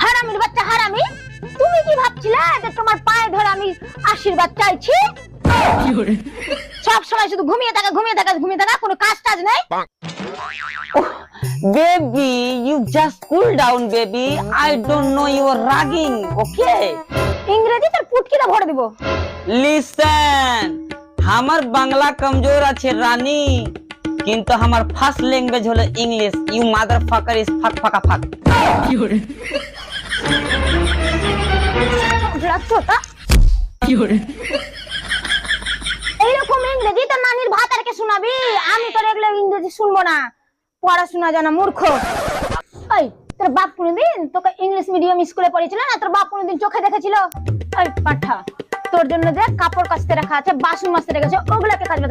হারামির বাচ্চা হারামি, তুমি কি ভাবছিলে যে তোমার পায়ে ধরে আমি আশীর্বাদ চাইছি? সব সময় শুধু ঘুমিয়ে থাকা ঘুমিয়ে থাকা ঘুমিয়ে থাকা, কোনো কাজ টাজ নেই। Baby, you just cool down, baby. I don't know you are ragging, okay? ইংরেজি তোর পুটকিটা ভরে দিব। Listen, আমার বাংলা কমজোর আছে রানী, কিন্তু আমার ফার্স্ট ল্যাঙ্গুয়েজ হলো English. You motherfucker is fuck ফাকা ফাক। এইরকম ইংরেজি তো নানির ভাতারকে শোনাবি, আমি তোর এগুলো ইংরেজি শুনবো না। পড়াশোনা জানা মূর্খ। এই তোর বাপ কোনদিন তোকে ইংলিশ মিডিয়াম স্কুলে পড়েছিল না? তোর বাপ কোনদিন চোখে দেখেছিল? এই পাঠা, তোর জন্য যে কাপড় কাচতে রাখা আছে, বাসন মাজতে রেখেছে, ওগুলাকে কাচবে।